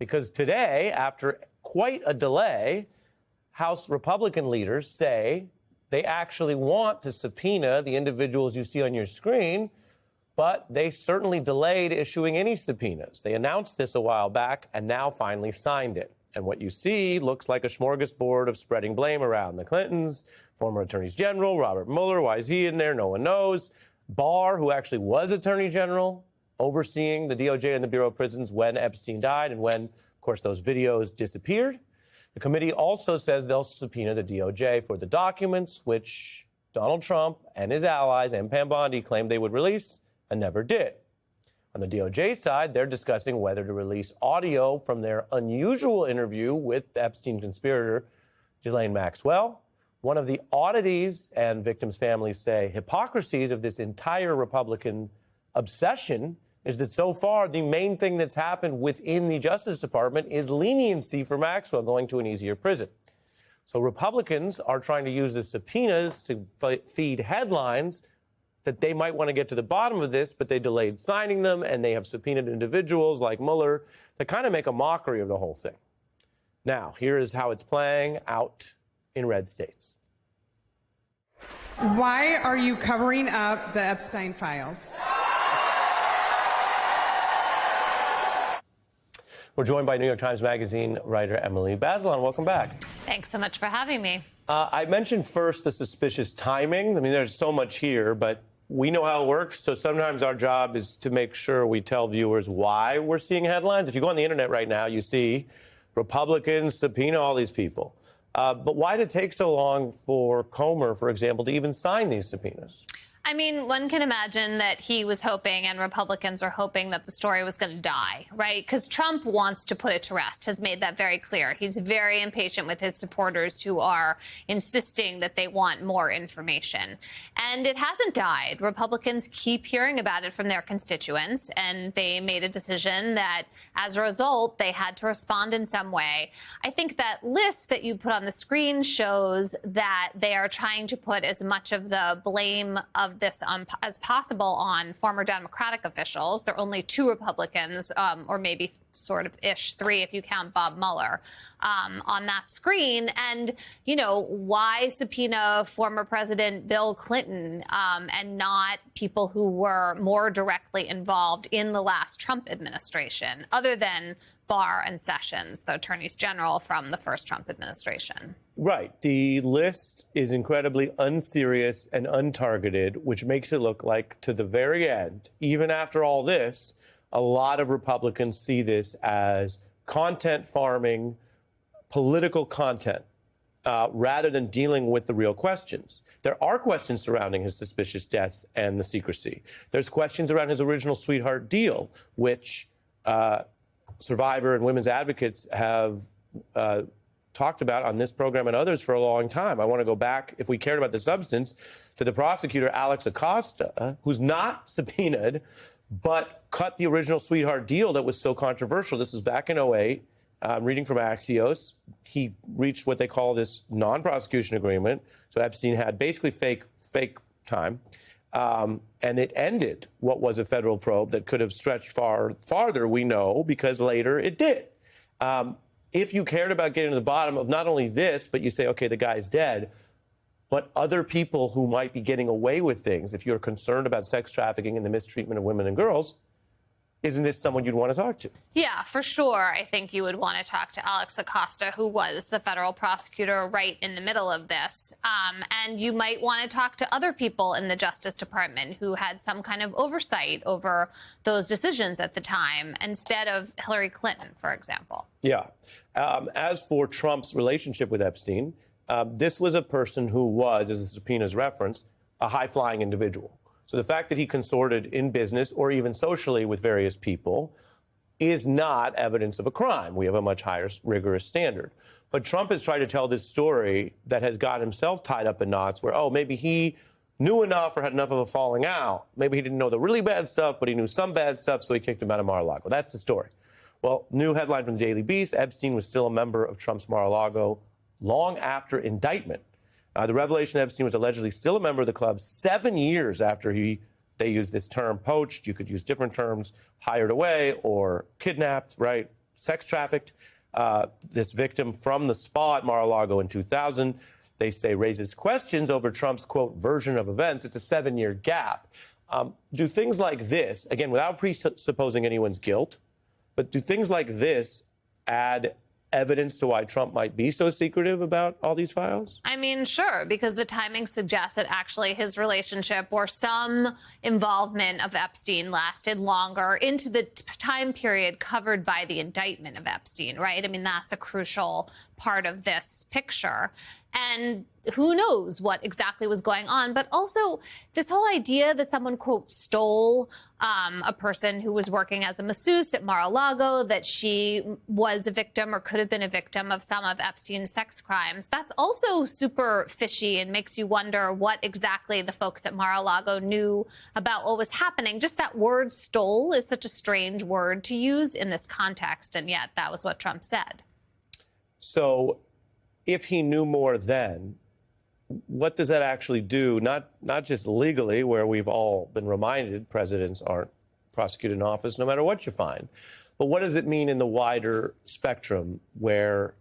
Because today, after quite a delay, House Republican leaders say they actually want to subpoena the individuals you see on your screen, but they certainly delayed issuing any subpoenas. They announced this a while back and now finally signed it. And what you see looks like a smorgasbord of spreading blame around. The Clintons, former attorneys general, Robert Mueller, why is he in there? No one knows. Barr, who actually was attorney general, overseeing the DOJ and the Bureau of Prisons when Epstein died and when, of course, those videos disappeared. The committee also says they'll subpoena the DOJ for the documents which Donald Trump and his allies and Pam Bondi claimed they would release and never did. On the DOJ side, they're discussing whether to release audio from their unusual interview with the Epstein conspirator, Ghislaine Maxwell. One of the oddities, and victims' families say hypocrisies, of this entire Republican obsession is that so far the main thing that's happened within the Justice Department is leniency for Maxwell going to an easier prison. So Republicans are trying to use the subpoenas to feed headlines that they might want to get to the bottom of this, but they delayed signing them, and they have subpoenaed individuals like Mueller to kind of make a mockery of the whole thing. Now, here is how it's playing out in red states. Why are you covering up the Epstein files? We're joined by New York Times Magazine writer Emily Bazelon. Welcome back. Thanks so much for having me. I mentioned first the suspicious timing. I mean, there's so much here, but we know how it works. So sometimes our job is to make sure we tell viewers why we're seeing headlines. If you go on the internet right now, you see Republicans subpoena all these people. But why did it take so long for Comer, for example, to even sign these subpoenas? I mean, one can imagine that he was hoping, and Republicans are hoping, that the story was going to die, right? Because Trump wants to put it to rest, has made that very clear. He's very impatient with his supporters who are insisting that they want more information. And it hasn't died. Republicans keep hearing about it from their constituents, and they made a decision that, as a result, they had to respond in some way. I think that list that you put on the screen shows that they are trying to put as much of the blame of this as possible on former Democratic officials. There are only two Republicans, or maybe sort of ish three if you count Bob Mueller, on that screen. And, you know, why subpoena former President Bill Clinton and not people who were more directly involved in the last Trump administration, other than Barr and Sessions, the attorneys general from the first Trump administration? Right. The list is incredibly unserious and untargeted, which makes it look like, to the very end, even after all this, a lot of Republicans see this as content farming, political content, rather than dealing with the real questions. There are questions surrounding his suspicious death and the secrecy. There's questions around his original sweetheart deal, which Survivor and women's advocates have talked about on this program and others for a long time. I want to go back, if we cared about the substance, to the prosecutor, Alex Acosta, who's not subpoenaed, but cut the original sweetheart deal that was so controversial. This was back in 2008. I'm reading from Axios. He reached what they call this non-prosecution agreement. So Epstein had basically fake time. And it ended what was a federal probe that could have stretched farther, we know, because later it did. If you cared about getting to the bottom of not only this, but you say, okay, the guy's dead, but other people who might be getting away with things, if you're concerned about sex trafficking and the mistreatment of women and girls, isn't this someone you'd want to talk to? Yeah, for sure. I think you would want to talk to Alex Acosta, who was the federal prosecutor right in the middle of this. And you might want to talk to other people in the Justice Department who had some kind of oversight over those decisions at the time, instead of Hillary Clinton, for example. Yeah. As for Trump's relationship with Epstein, this was a person who was, as the subpoenas reference, a high-flying individual. So the fact that he consorted in business or even socially with various people is not evidence of a crime. We have a much higher rigorous standard. But Trump has tried to tell this story that has got himself tied up in knots where, oh, maybe he knew enough or had enough of a falling out. Maybe he didn't know the really bad stuff, but he knew some bad stuff, so he kicked him out of Mar-a-Lago. That's the story. Well, new headline from the Daily Beast, Epstein was still a member of Trump's Mar-a-Lago long after indictment. The revelation Epstein was allegedly still a member of the club 7 years after they used this term poached. You could use different terms, hired away or kidnapped, right? sex trafficked this victim from the spa at Mar-a-Lago in 2000. They say raises questions over Trump's, quote, version of events. It's a 7-year gap. Do things like this, again, without presupposing anyone's guilt, but do things like this add evidence to why Trump might be so secretive about all these files? I mean, sure, because the timing suggests that actually his relationship or some involvement of Epstein lasted longer into the time period covered by the indictment of Epstein, right? I mean, that's a crucial part of this picture. And who knows what exactly was going on. But also this whole idea that someone, quote, stole a person who was working as a masseuse at Mar-a-Lago, that she was a victim or could have been a victim of some of Epstein's sex crimes. That's also super fishy and makes you wonder what exactly the folks at Mar-a-Lago knew about what was happening. Just that word stole is such a strange word to use in this context. And yet that was what Trump said. So if he knew more then, what does that actually do? Not just legally, where we've all been reminded presidents aren't prosecuted in office no matter what you find, but what does it mean in the wider spectrum where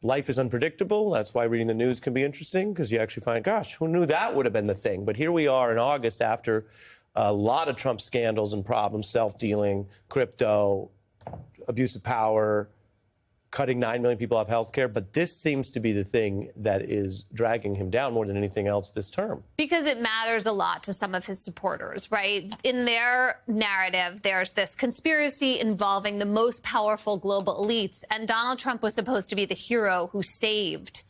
life is unpredictable? That's why reading the news can be interesting, because you actually find, gosh, who knew that would have been the thing? But here we are in August after a lot of Trump scandals and problems, self-dealing, crypto, abuse of power, cutting 9 million people off health care. But this seems to be the thing that is dragging him down more than anything else this term. Because it matters a lot to some of his supporters, right? In their narrative, there's this conspiracy involving the most powerful global elites. And Donald Trump was supposed to be the hero who saved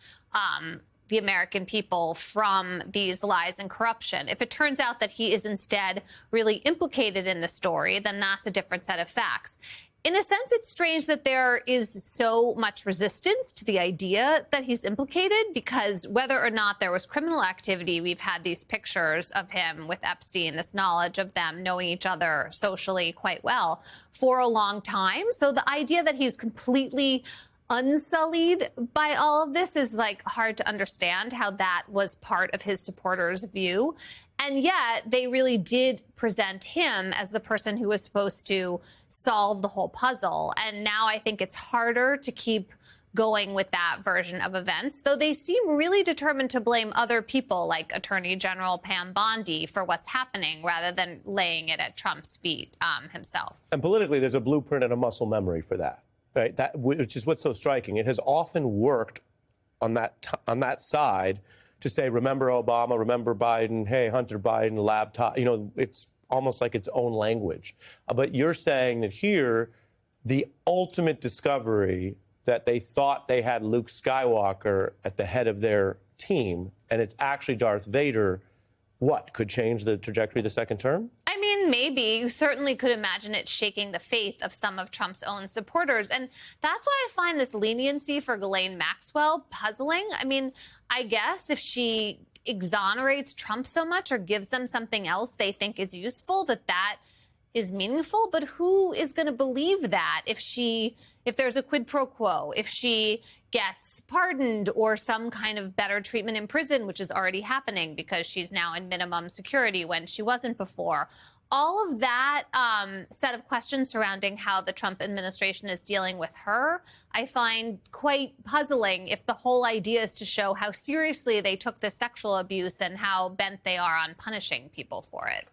the American people from these lies and corruption. If it turns out that he is instead really implicated in the story, then that's a different set of facts. In a sense, it's strange that there is so much resistance to the idea that he's implicated, because whether or not there was criminal activity, we've had these pictures of him with Epstein, this knowledge of them knowing each other socially quite well for a long time. So the idea that he's completely unsullied by all of this is like hard to understand how that was part of his supporters' view. And yet they really did present him as the person who was supposed to solve the whole puzzle. And now I think it's harder to keep going with that version of events, though they seem really determined to blame other people like Attorney General Pam Bondi for what's happening rather than laying it at Trump's feet himself. And politically, there's a blueprint and a muscle memory for that, right? That, which is what's so striking. It has often worked on that side to say, remember Obama, remember Biden, hey, Hunter Biden, laptop, it's almost like its own language. But you're saying that here, the ultimate discovery that they thought they had Luke Skywalker at the head of their team, and it's actually Darth Vader, what, could change the trajectory of the second term? I mean, maybe. You certainly could imagine it shaking the faith of some of Trump's own supporters. And that's why I find this leniency for Ghislaine Maxwell puzzling. I mean, I guess if she exonerates Trump so much or gives them something else they think is useful, that is meaningful. But who is going to believe that if there's a quid pro quo, if she gets pardoned or some kind of better treatment in prison, which is already happening because she's now in minimum security when she wasn't before? All of that set of questions surrounding how the Trump administration is dealing with her, I find quite puzzling if the whole idea is to show how seriously they took this sexual abuse and how bent they are on punishing people for it.